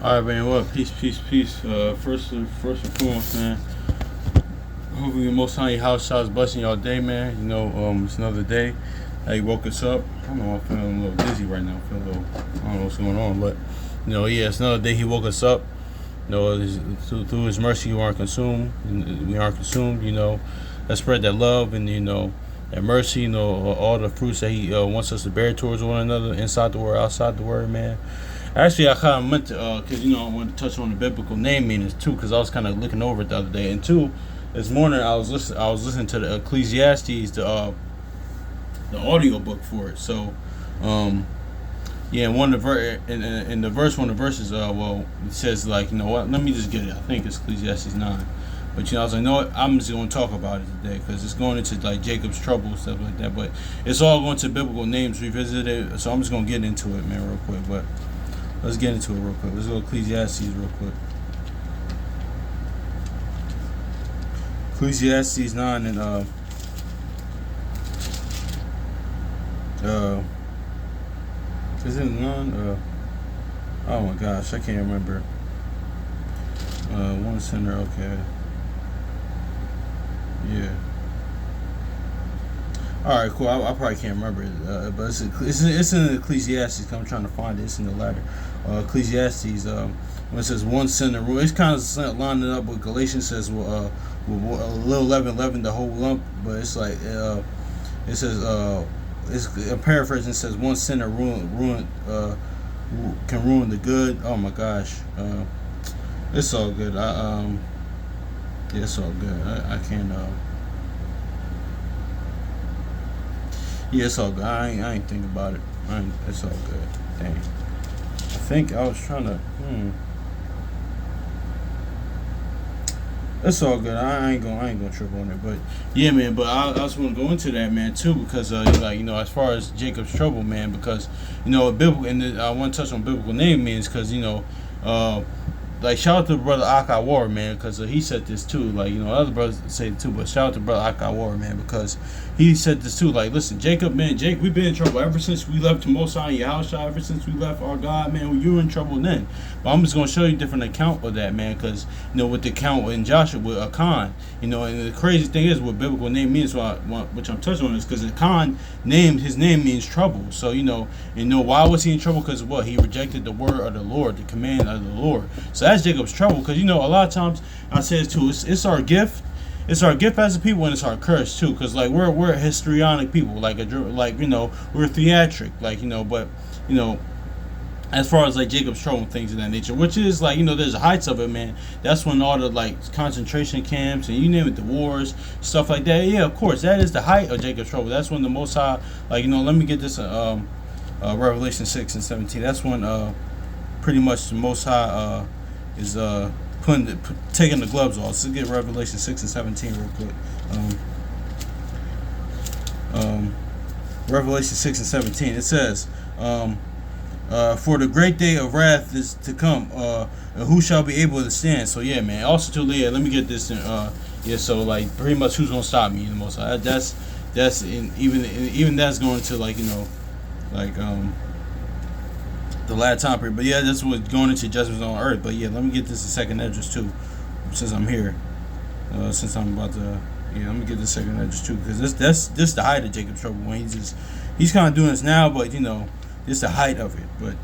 All right, man. Well, peace, peace, peace. First and foremost, man. Hopefully, the Most High House shots blessing y'all day, man. It's another day. He woke us up. I don't know. I'm feeling a little dizzy right now. I feel a little. I don't know what's going on, but yeah, it's another day. He woke us up. Through His mercy, we aren't consumed. We aren't consumed. Let's spread that love and that mercy. All the fruits that He wants us to bear towards one another, inside the word, outside the word, man. Actually, I kind of meant to, cause I wanted to touch on the biblical name meanings too, cause I was kind of looking over it the other day. And two, this morning I was listening to the Ecclesiastes, the audio book for it. So, yeah, in one of the in the verse, one of the verses, it says like, what? Let me just get it. I think it's Ecclesiastes 9. But I was like, what? I'm just going to talk about it today because it's going into like Jacob's trouble and stuff like that. But it's all going to biblical names revisited. So I'm just going to get into it, man, real quick. But let's get into it real quick. Let's go Ecclesiastes real quick. Ecclesiastes 9 and is it 9? Oh my gosh, I can't remember. One center, okay. Yeah. All right, cool. I probably can't remember it, but it's in Ecclesiastes. I'm trying to find it. It's in the latter. Ecclesiastes. When it says one sinner rule, it's kind of lining up with Galatians says, with a little leaven the whole lump. But it's like it says, it's a paraphrasing. It says one sinner can ruin the good. Oh my gosh, it's all good. Yeah, it's all good. I can't. Yeah, it's all good. I ain't think about it. It's all good. Dang. I think I was trying to. It's all good. I ain't gonna trip on it. But yeah, man. But I also want to go into that, man, too, because as far as Jacob's trouble, man, because biblical, and I want to touch on biblical name means because like shout out to brother Achan War, man, because he said this too. Like other brothers say it too, but shout out to brother Achan War, man, because he said this too. Like, listen, Jacob, man, we've been in trouble ever since we left to Most High Yahushua. Ever since we left our God, man, you were in trouble then. But I'm just gonna show you a different account of that, man, because with the account in Joshua with Achan, and the crazy thing is what biblical name means, which I'm touching on is because Achan his name means trouble. So why was he in trouble? Because what, he rejected the word of the Lord, the command of the Lord. So that's Jacob's trouble, because a lot of times I say it too. It's our gift. It's our gift as a people, and it's our curse too. Because we're histrionic people, we're theatric, But as far as like Jacob's trouble and things of that nature, which is there's the heights of it, man. That's when all the concentration camps and you name it, the wars, stuff like that. Yeah, of course, that is the height of Jacob's trouble. That's when the Most High, let me get this, Revelation 6:17. That's when pretty much the Most High is taking the gloves off. So get Revelation 6:17 real quick. Revelation 6:17. It says, for the great day of wrath is to come. Who shall be able to stand? So yeah, man. Also too, yeah. Let me get this. So pretty much, who's gonna stop me? The Most High. That's even that's going to the last time period. But yeah, that's what's going into judgments on earth. But yeah, let me get this in second address too, since I'm here. Since I'm about to, let me get this second address too, because this the height of Jacob's trouble, when he's kind of doing this now, but this the height of it. But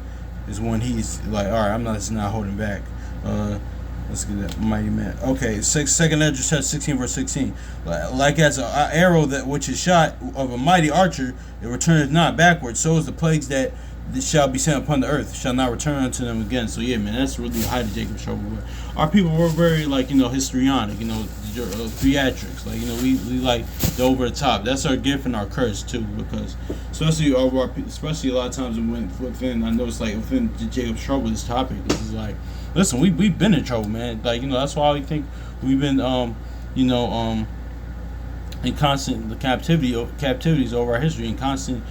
it's when he's like, all right, I'm not holding back. Let's get that mighty man. Okay, second address, 16 verse 16. Like as an arrow that which is shot of a mighty archer, it returneth not backward. So is the plagues that shall be sent upon the earth, shall not return unto them again. So yeah, man, that's really the height of Jacob's trouble. But our people were very histrionic, theatrics. We like the over the top. That's our gift and our curse too, because especially a lot of times within, I know it's within Jacob's trouble, this topic, this is listen, we've been in trouble, man. That's why we think we've been in constant captivities over our history, and constant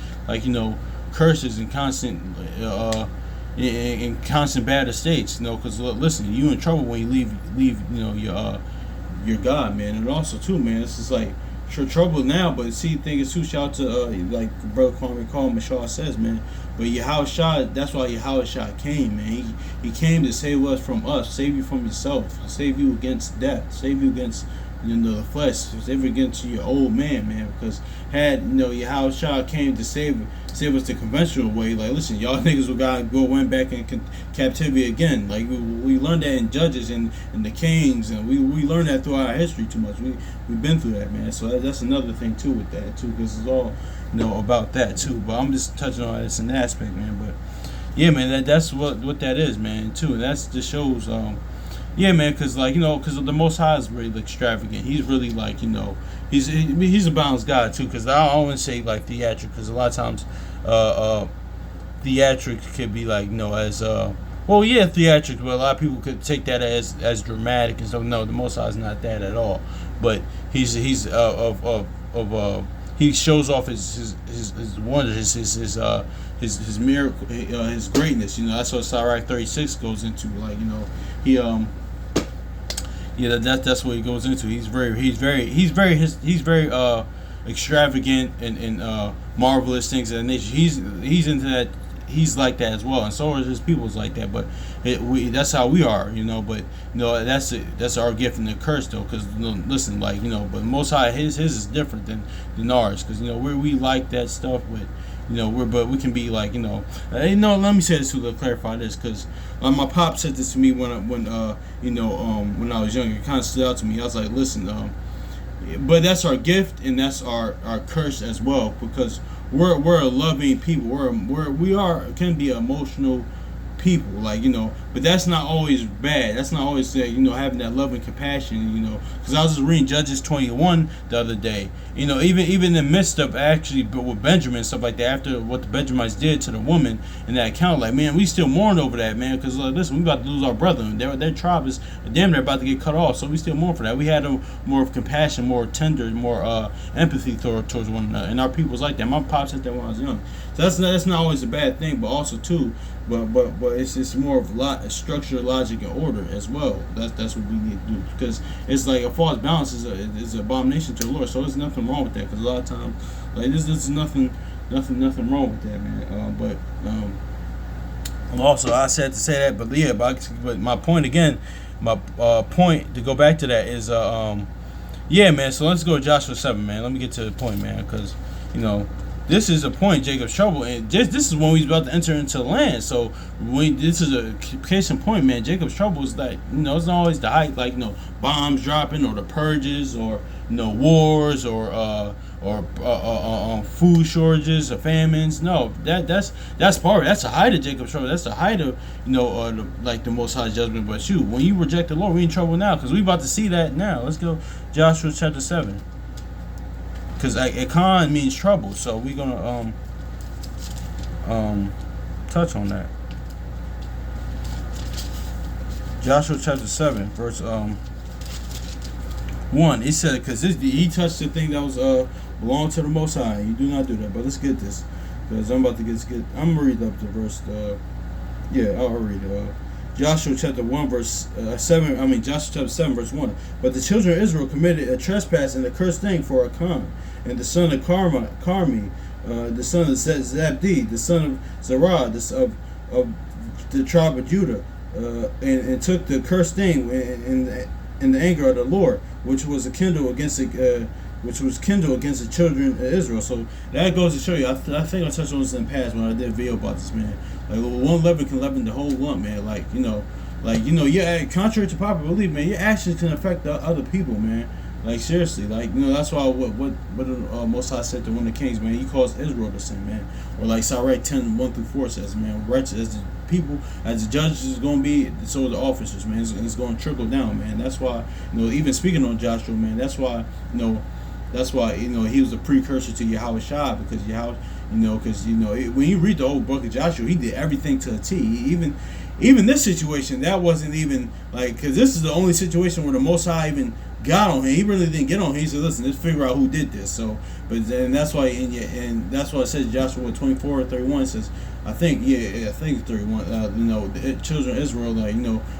curses and constant in constant bad estates, because listen, you in trouble when you leave your God, man. And also too, man, it's just trouble now, but see, thing is too. Shout out to like brother Kwame Call Mashal says, man. But Yahushua, that's why Yahushua came, man. He came to save us from us, save you from yourself, save you against death, save you against the flesh, save you against your old man, because had Yahushua came to save us the conventional way. Like, listen, y'all niggas will gotta go went back in captivity again. Like we learned that in Judges and the Kings, and we learned that throughout our history too much. We've been through that, man. So that's another thing too with that too, because it's all about that too. But I'm just touching on this in that aspect, man. But yeah, man, that's what that is, man, too. And that's just shows. Yeah, man, because because the Most High is really extravagant. He's really he's a balanced God too. Because I always say like theatric, because a lot of times, theatric could be as theatric, but a lot of people could take that as dramatic and so. No, the Most High is not that at all. But he's he shows off his wonders, his miracle, his greatness. That's what Sirach 36 goes into. He that's what he goes into. He's very extravagant and marvelous things of that nature. He's into that. He's like that as well, and so are his people's like that. But that's how we are, But that's our gift and the curse, though. Because listen, but Most High, his is different than ours. Because we like that stuff, but but we can be let me say this to clarify this, because my pop said this to me when I was younger. It kind of stood out to me. I was like, listen, but that's our gift and that's our curse as well, because we're a loving people. We can be emotional people, but that's not always bad. That's not always having that love and compassion, because I was just reading Judges 21 the other day. Even in the midst of actually with Benjamin and stuff like that, after what the Benjamites did to the woman in that account, man, we still mourn over that, man, because listen, we about to lose our brother, and their tribe is damn near about to get cut off, so we still mourn for that. We had more of compassion, more tender, more empathy towards one another, and our people's like that. My pops said that when I was young, so that's not always a bad thing, but also too, but it's more of structure, logic, and order as well. That's what we need to do, because it's like a false balance is an abomination to the Lord. So there's nothing wrong with that, because a lot of times there's nothing wrong with that, man. Also I said to say that, but my point again, point to go back to that is yeah, man. So let's go to Joshua 7, man. Let me get to the point, man, because this is a point, Jacob's trouble, and this is when he's about to enter into the land. So this is a case in point, man. Jacob's trouble is it's not always the height, bombs dropping or the purges or wars or food shortages or famines. No, that's part of it. That's the height of Jacob's trouble. That's the height of the Most High judgment. But shoot, when you reject the Lord, we in trouble now, because we about to see that now. Let's go Joshua chapter 7. Because Achan means trouble, so we're gonna touch on that. Joshua chapter 7, verse 1. It said, because he touched the thing that was belong to the Most High. You do not do that. But let's get this, because I'm about to get. I'm gonna read up to verse. I'll read it. Joshua chapter 1 verse 7. Joshua chapter 7 verse 1. But the children of Israel committed a trespass and a cursed thing for Achan, and the son of Carmi, the son of Zabdi, the son of Zerah, of the tribe of Judah, and took the cursed thing in the anger of the Lord, which was kindled against the children of Israel. So that goes to show you. I think I touched on this in the past when I did a video about this, man. One leaven can leaven the whole lump, man. Yeah. Contrary to popular belief, man, your actions can affect the other people, man. Seriously, that's why what Most High said to one of the kings, man, he calls Israel to sin, man. Or Sirach 10, 1-4 says, man, righteous as the people, as the judges is going to be, so are the officers, man. It's going to trickle down, man. That's why, even speaking on Joshua, man, that's why he was a precursor to Yahushua, because when you read the whole book of Joshua, he did everything to a T. Even this situation, that wasn't even because this is the only situation where the Most High even got on him. He really didn't get on him. He said, listen, let's figure out who did this. So, but then that's why, and that's why it says Joshua 24:31 says, I think 31. The children of Israel, like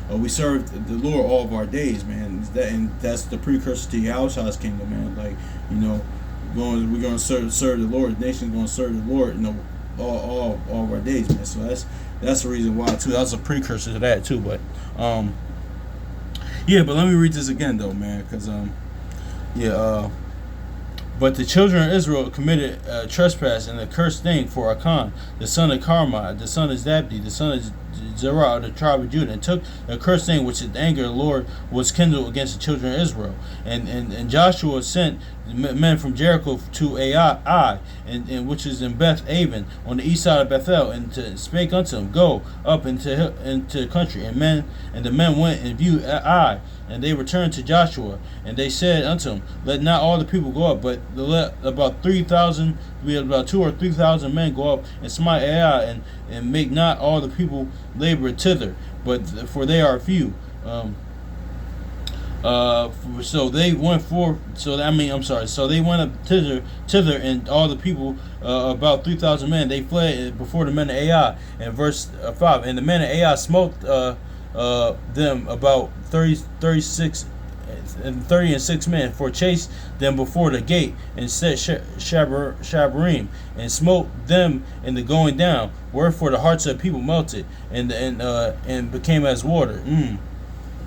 we serve the Lord all of our days, man. And that's the precursor to Yahushua's kingdom, man. Like we're going to serve the Lord. The nation's going to serve the Lord, all of our days, man. So that's the reason why too. That's a precursor to that too. But yeah. But let me read this again though, man, because yeah. But the children of Israel committed trespass and a cursed thing for Achan, the son of Carmi, the son of Zabdi, the son of Zerah of the tribe of Judah, and took a cursed thing which the anger of the Lord was kindled against the children of Israel. And Joshua sent men from Jericho to Ai, and which is in Beth Aven on the east side of Bethel, and to spake unto them, Go up into the country. And the men went and viewed Ai. And they returned to Joshua, and they said unto him, Let not all the people go up, but let about 3,000, we have about 2,000 or 3,000 men go up and smite Ai, and make not all the people labor thither, but for they are few. So they went for. So they went up thither, and all the people, about 3,000 men, they fled before the men of Ai. And verse 5, and the men of Ai smote them about 36 and 6 men, for chased them before the gate, and set Shabarim, and smote them in the going down. Wherefore the hearts of the people melted, and became as water.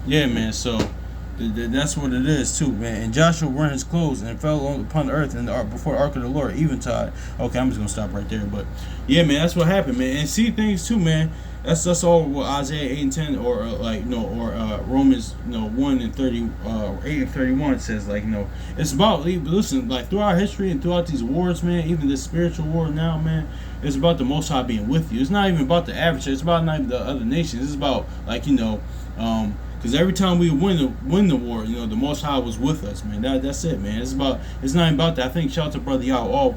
Yeah, man. So that's what it is too, man. And Joshua rent his clothes and fell upon the earth before the ark of the Lord, eventide. Okay, I'm just gonna stop right there. But yeah, man, that's what happened, man. And see things too, man. That's all what Isaiah 8 and 10 or Romans 1 and 30 8 and 31 says. It's about, listen, like throughout history and throughout these wars, man, even this spiritual war now, man, it's about the Most High being with you. It's not even about the average. It's about not even the other nations. It's about because every time we win the war, the Most High was with us, man. That's it, man. It's not even about that. I think shout out to Brother Yao,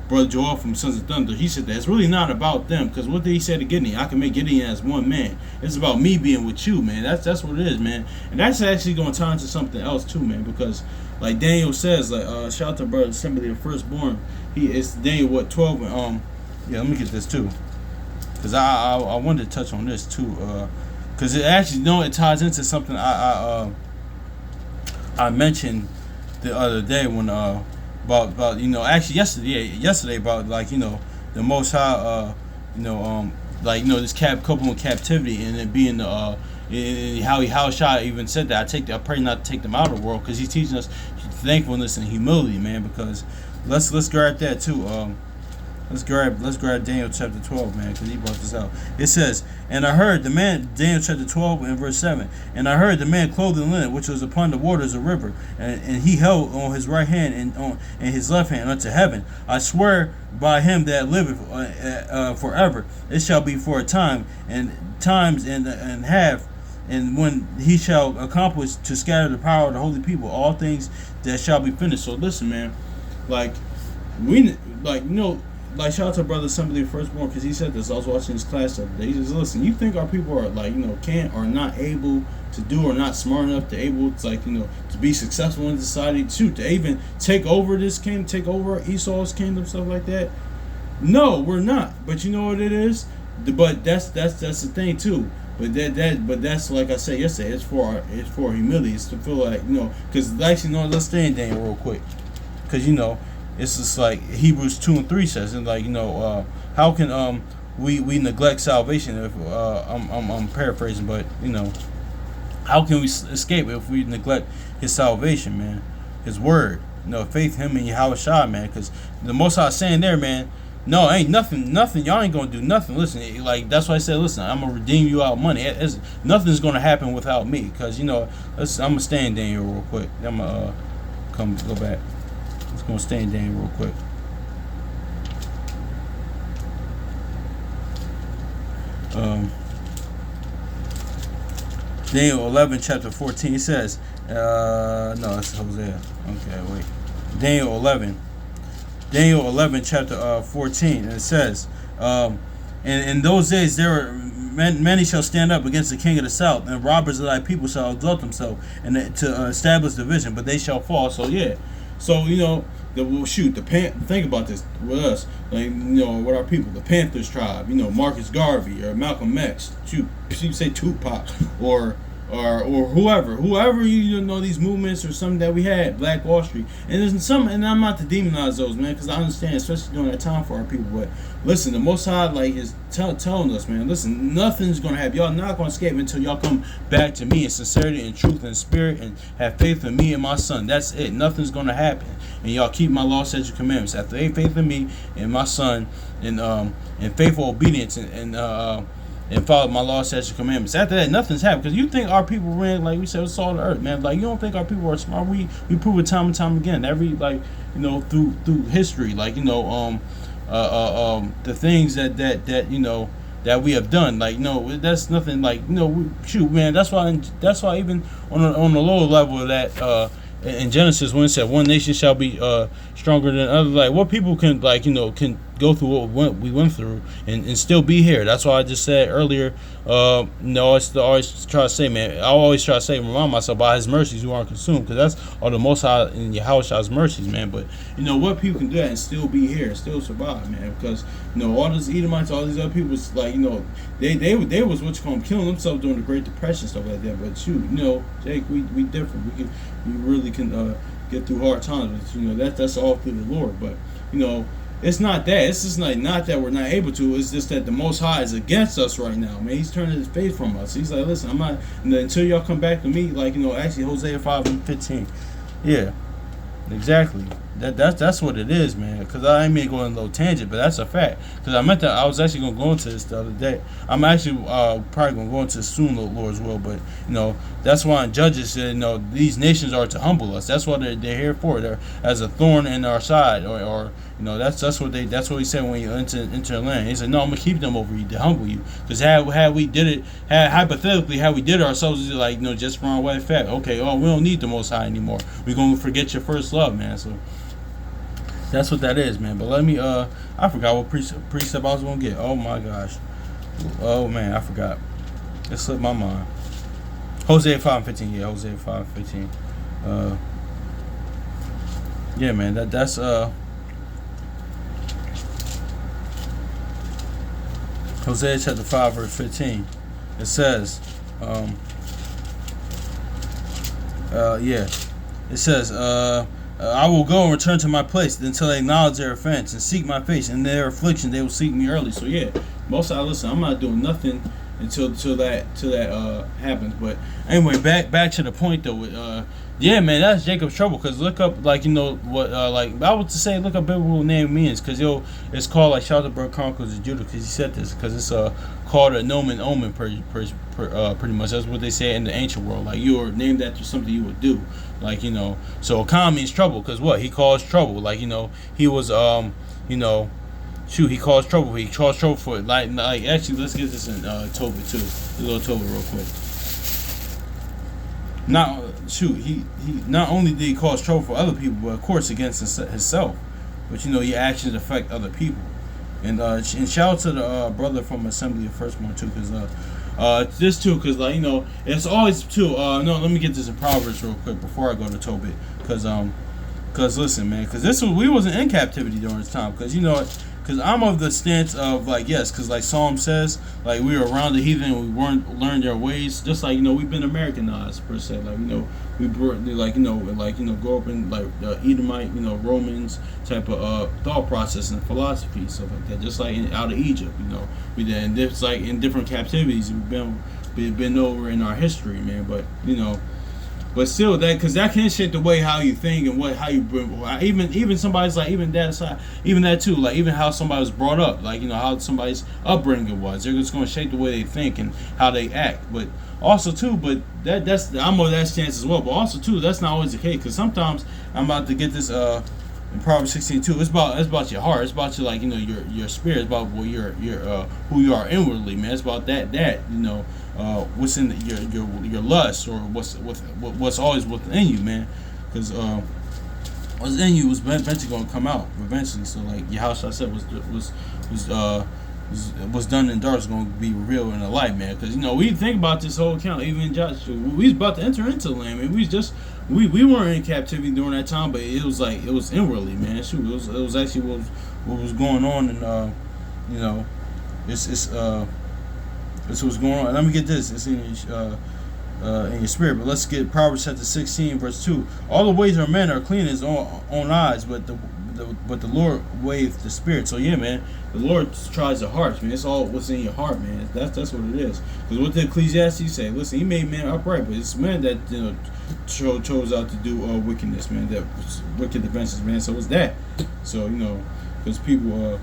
Brother Joel from Sons of Thunder. He said that it's really not about them, because what did he say to Gideon? I can make Gideon as one man. It's about me being with you, man. That's what it is, man. And that's actually going to tie into something else too, man. Because like Daniel says, shout out to Brother Assembly, the firstborn. It's Daniel 12. Yeah, let me get this too, because I wanted to touch on this too. Because it actually, it ties into something I mentioned the other day when about actually yesterday about the Most High this couple in captivity, and it being how Shah even said that I pray not to take them out of the world, because he's teaching us thankfulness and humility, man. Because let's grab that too. Let's grab Daniel chapter 12, man, because he brought this out. It says, and I heard the man, Daniel chapter 12 and verse 7, and I heard the man clothed in linen, which was upon the waters of river, and he held on his right hand and his left hand unto heaven. I swear by him that liveth forever, it shall be for a time, and times and half, and when he shall accomplish to scatter the power of the holy people, all things that shall be finished. So listen, man, shout out to Brother Assembly Firstborn, because he said this. I was watching his class the other day. He says, listen, you think our people are can't or not able to do, or not smart enough to able to to be successful in society, to even take over this kingdom, take over Esau's kingdom, stuff like that? No, we're not. But you know what it is? But that's the thing too. But that's like I said yesterday. It's for humility. It's to feel because let's stay in Daniel real quick, because it's just like Hebrews 2 and 3 says, and how can we neglect salvation if I'm paraphrasing, but how can we escape if we neglect His salvation, man? His word, faith in Him and Yahushua, man. Because the Most High saying there, man, no, ain't nothing. Y'all ain't gonna do nothing. Listen, that's why I said, listen, I'm gonna redeem you out money. Nothing's gonna happen without me, because I'm gonna stay in Daniel real quick. I'm gonna go back. Let's go stay in Daniel real quick. Daniel 11 chapter 14, it says, no, that's Hosea. Okay, wait. Daniel 11 chapter 14, and it says, and in those days there were many shall stand up against the king of the south, and robbers of thy people shall exalt themselves, and to establish division, but they shall fall. So yeah, So think about this with us, like with our people, the Panthers tribe, Marcus Garvey or Malcolm X, you say Tupac or whoever these movements or something that we had, Black Wall Street, and there's some, and I'm not to demonize those, man, because I understand, especially during that time for our people. But listen, the Most High is telling us, man, listen, nothing's gonna happen. Y'all not gonna escape until y'all come back to me in sincerity and truth and spirit, and have faith in me and my Son. That's it. Nothing's gonna happen, and y'all keep my law, statutes, and commandments. After they faith in me and my Son, and faithful obedience, and follow my law, statutes, and commandments. After that, nothing's happened. Because you think our people ran, like we said, it's all the earth, man. Like, you don't think our people are smart. We prove it time and time again. Every, through history. The things that we have done. That's nothing. Man. That's why even on the lower level of that, in Genesis, when it said one nation shall be stronger than other, like, what people can go through what we went through and still be here. That's why I just said earlier, I always try to say, man, I always try to say, remind myself, by his mercies you aren't consumed, because that's all the Most High in Yahweh's mercies, man. But what people can do that and still be here, still survive, man, because all these Edomites, all these other people, was they was killing themselves during the Great Depression, stuff like that. But Jake, we different. We really can get through hard times. But, that's all through the Lord. But it's not that. It's just not that we're not able to. It's just that the Most High is against us right now, man. He's turning his face from us. He's like, listen, I'm not until y'all come back to me. Actually, Hosea 5:15. Yeah, exactly. That's what it is, man. Because I ain't mean to go on a little tangent, but that's a fact. Because I was actually gonna go into this the other day. I'm actually probably gonna go into this soon, Lord's will. But that's why in Judges said, these nations are to humble us. That's what they're here for. They're as a thorn in our side, or that's what he said when you enter the land. He said, no, I'm gonna keep them over you to humble you. Because had we did it, hypothetically, had we did it ourselves, just for our way of fact, okay, we don't need the Most High anymore. We're gonna forget your first love, man. So that's what that is, man. But let me, I forgot what precept I was going to get. Oh, my gosh. Oh, man, I forgot. It slipped my mind. Hosea 5:15. Yeah, Hosea 5:15. Yeah, man, that's Hosea chapter 5, verse 15. It says, it says, I will go and return to my place until they acknowledge their offense and seek my face. In their affliction, they will seek me early. So yeah, most of listen, I'm not doing nothing until that happens. But anyway, back to the point though. Yeah, man, that's Jacob's trouble. Cause look up what I would say. Look up biblical name means. Cause it's called Shelterberg Chronicles of Judah. Cause he said this. Cause it's called a nomen omen pretty much. That's what they say in the ancient world. Like you were named after something you would do. So Achan means trouble. Cause what he caused trouble. He was he caused trouble. He caused trouble for it. Actually, let's get this in Tobit too. A little Tobit real quick. He not only did he cause trouble for other people, but of course against himself. But your actions affect other people. And shout out to the brother from Assembly of Firstborn too, because this too, because it's always too. No, let me get this in Proverbs real quick before I go to Tobit, because listen, man, because we wasn't in captivity during this time, because I'm of the stance of yes, because Psalm says we were around the heathen and we weren't learned their ways, just we've been Americanized per se, we brought grow up in the Edomite Romans type of thought process and philosophy, stuff like that, just out of Egypt, we did, and it's in different captivities we've been over in our history, man, but still, because that can shape the way how you think and how you even somebody's even that aside, even that too, even how somebody was brought up, how somebody's upbringing was. They're just going to shape the way they think and how they act. But also too, that's I'm of that stance as well. But also too, that's not always the case, because sometimes I'm about to get this in Proverbs 16:2. It's about your heart. It's about your your spirit. It's about your who you are inwardly, man. It's about that what's in your lust, or what's always within you, man, because what's in you was eventually going to come out eventually. So Yahweh said was what's done in dark is going to be revealed in the light, man. Because we think about this whole account, even Joshua, we was about to enter into the land, man. We weren't in captivity during that time, but it was like it was inwardly, man. Shoot, it was actually what was going on, and it's what's going on. And let me get this. It's in your spirit. But let's get Proverbs chapter 16, verse 2. All the ways of men are clean in his own eyes, but the Lord weigheth the spirit. So yeah, man, the Lord tries the hearts, man. It's all what's in your heart, man. That's what it is. Because what the Ecclesiastes say, listen, he made man upright, but it's man that chose out to do wickedness, man. That wicked inventions, man. So it's that. So because people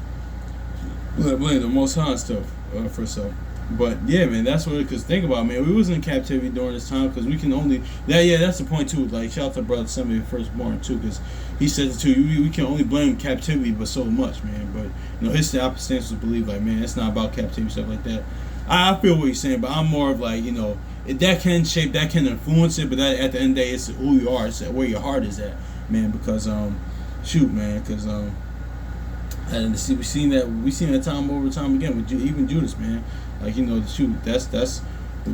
blame the Most High stuff for stuff. But yeah, man, that's what. Because think about it, man, we was in captivity during this time because we can only that's the point too. Like shout out to brother Somebody Firstborn too, because he said it too. We can only blame captivity, but so much, man. But his stance was believe like, man, it's not about captivity stuff like that. I feel what he's saying, but I'm more of like that can shape, that can influence it, but that, at the end of the day, it's who you are, it's where your heart is at, man. Because shoot, man, because and see, we seen that time over time again with even Judas, man. Like shoot, that's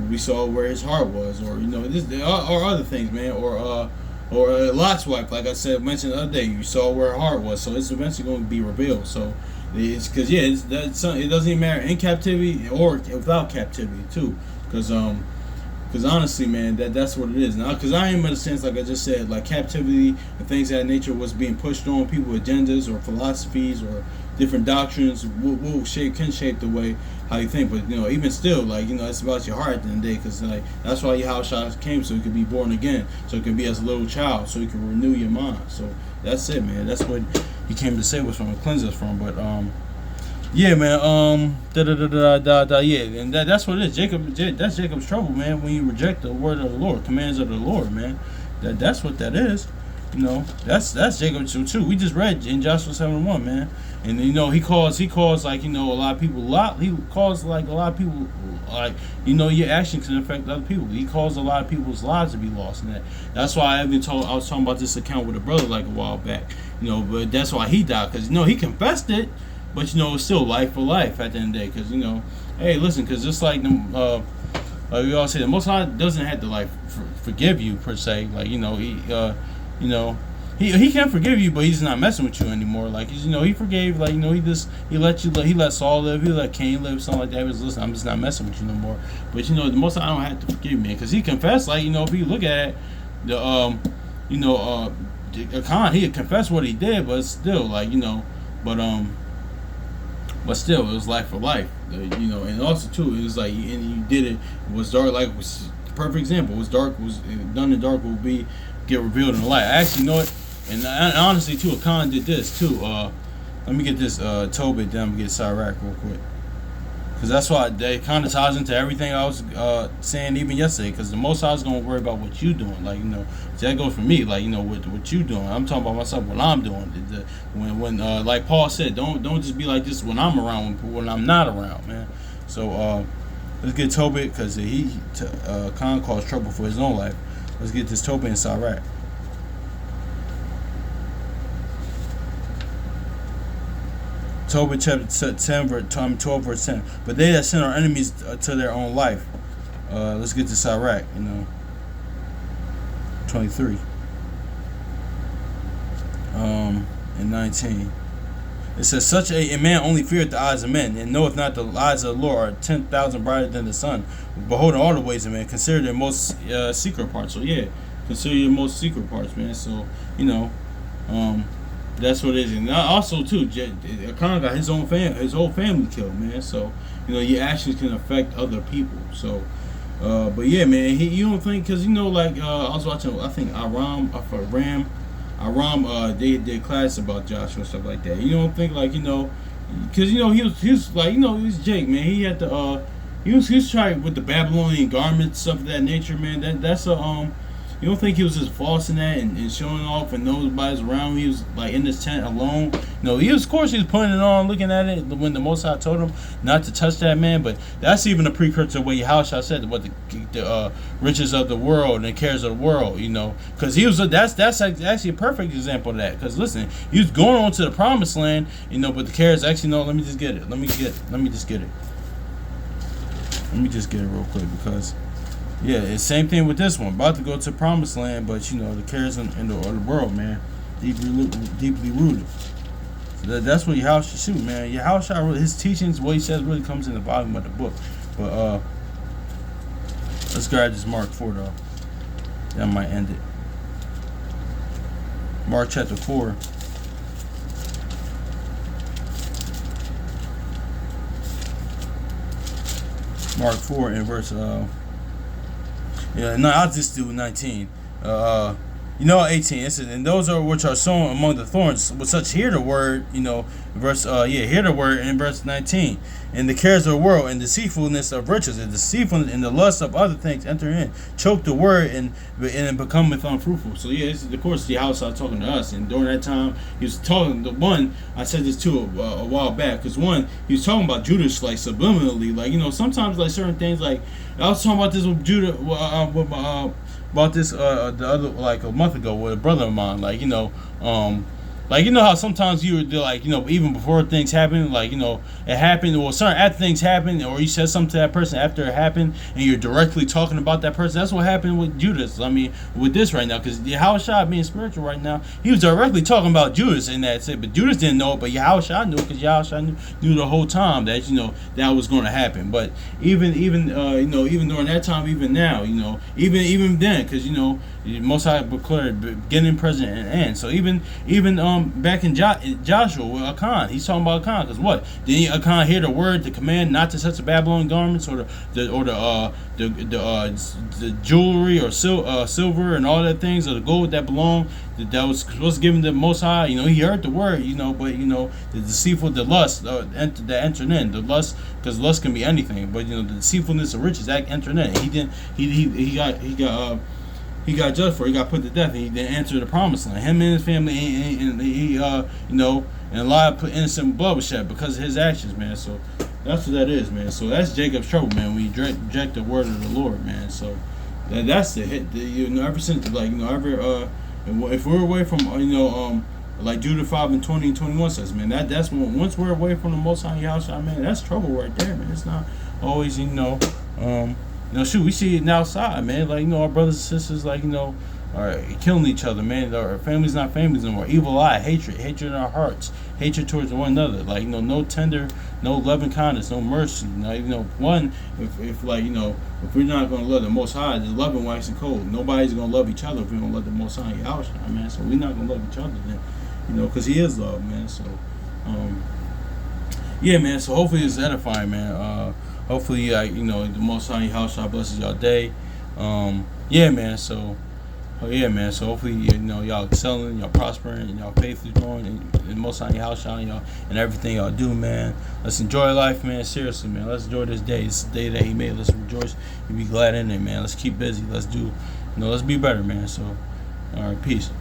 we saw where his heart was, or or other things, man, or Lot's wife, like I said, mentioned the other day, you saw where her heart was, so it's eventually going to be revealed. So it's because it doesn't even matter in captivity or without captivity too, because honestly, man, that's what it is now. Because I am in a sense, like I just said, like captivity and things of that nature was being pushed on people, agendas or philosophies or different doctrines can shape the way how you think. But even still, like it's about your heart at the end of the day. Because like that's why Yahushua came, so you could be born again, so you can be as a little child, so you can renew your mind. So that's it, man. That's what he came to say was from, cleanse us from. But yeah, man. Yeah, and that's what it is. That's Jacob's trouble, man. When you reject the word of the Lord, commands of the Lord, man. That's what that is. That's Jacob's too. We just read in Joshua 7:1, man. And he calls like a lot of people. He calls like a lot of people, like your action can affect other people. He calls a lot of people's lives to be lost in that. That's why I was talking about this account with a brother like a while back. But that's why he died, because he confessed it. But it's still life for life at the end of the day, because hey, listen, because just like we all say, the Most High doesn't have to forgive you per se. Like he can forgive you, but he's not messing with you anymore. Like he forgave, like he let Saul live, he let Cain live, something like that. He was, listen, I'm just not messing with you no more. But the Most High don't have to forgive me, because he confessed. Like if you look at the Achan, he had confessed what he did, but still but still, it was life for life, and also too, it was like, and you did it. It was dark, like was the perfect example. It was dark, was done in dark will get revealed in the light. I actually know it, and honestly too, Achan did this too. Let me get this Tobit, then I'm gonna get Sirach real quick, because that's why it kind of ties into everything I was saying even yesterday. Because the Most High is gonna worry about what you doing, like that goes for me, like what you doing. I'm talking about myself, what I'm doing. When like Paul said, don't just be like this when I'm around, when I'm not around, man. So let's get Tobit, because Khan caused trouble for his own life. Let's get this Tobit and Sirach. Tobit chapter 10, 12 verse 10. But they that sin are enemies to their own life. Let's get to Sirach, 23 and 19. It says, such a man only feareth the eyes of men, and knoweth not the eyes of the Lord are 10,000 brighter than the sun. Beholding all the ways of men, consider their most secret parts. So yeah, consider your most secret parts, man. So that's what it is. And also too, Achan got his whole family killed, man. So your actions can affect other people. So but yeah, man, you don't think, because I was watching, I think Aram, they did class about Joshua and stuff like that. You don't think because he was like, he was Jake, man. He had to he was trying with the Babylonian garments, stuff of that nature, man. That's You don't think he was just false in that and showing off and nobody's around him? He was like in his tent alone. He was, of course, he was putting it on, looking at it when the Most High told him not to touch that man. But that's even a precursor to what Yahushua said, what the riches of the world and the cares of the world. Because he was that's actually a perfect example of that. Because listen, he was going on to the promised land. But the cares actually no. Let me just get it. Let me just get it. Let me just get it real quick because. Yeah, it's same thing with this one. About to go to promised land, but the cares in the world, man, deeply rooted. So that's what Yahushua shoot, man. Yahushua, his teachings, what he says, really comes in the volume of the book. But let's grab this Mark 4 though. That might end it. Mark chapter 4. Mark 4 and verse I'll just do 19. 18. It says, and those are which are sown among the thorns, with such hear the word, hear the word in verse 19. And the cares of the world and deceitfulness of riches and deceitfulness and the lust of other things enter in, choke the word and becometh unfruitful. So this is, of course, the house I was talking to us, and during that time he was talking. The one I said this too a while back, because one he was talking about Judas like subliminally, like sometimes like certain things like I was talking about this with Judah about this the other like a month ago with a brother of mine, how sometimes you were like, even before things happen, it happened, or certain after things happen, or you said something to that person after it happened, and you're directly talking about that person. That's what happened with Judas. I mean, with this right now, because Yahushua being spiritual right now, he was directly talking about Judas in that say, but Judas didn't know it, but Yahushua knew, because Yahushua knew the whole time that that was going to happen. But even during that time, even now, even then, because Most High declared beginning, present, and end. So even back in Joshua with Achan, he's talking about Achan, because what did Achan hear the word, the command not to touch the Babylonian garments or the jewelry or silver and all that things, or the gold that belonged that was given to the Most High. He heard the word, but the deceitful, the lust that entered in, the lust, because lust can be anything, but the deceitfulness of riches that entered in. He got judged for it. He got put to death, and he didn't enter the promised land. Him and his family, and he, and a lot of innocent blood was shed because of his actions, man. So that's what that is, man. So that's Jacob's trouble, man. When you reject the word of the Lord, man. So that's the hit. Ever since, if we're away from, like Judah 5 and 20 and 21 says, man, that's when, once we're away from the Most High Yahushua, man, that's trouble right there, man. It's not always, shoot, we see it outside, man. Our brothers and sisters, are killing each other, man. Our families not families anymore. Evil eye, hatred in our hearts, hatred towards one another. No tender, no loving kindness, no mercy. One, if we're not gonna love the Most High, the loving wax and cold. Nobody's gonna love each other if we don't love the Most High, Yahushua, man. So we're not gonna love each other then, because He is love, man. So, yeah, man. So hopefully it's edifying, man. Hopefully, the Most High Yahushua blesses y'all day. Yeah, man. So hopefully, y'all excelling, y'all prospering, and y'all faith is growing, and Most High Yahushua, y'all, and everything y'all do, man. Let's enjoy life, man. Seriously, man. Let's enjoy this day. It's the day that He made. Let's rejoice and be glad in it, man. Let's keep busy. Let's do, let's be better, man. So, all right, peace.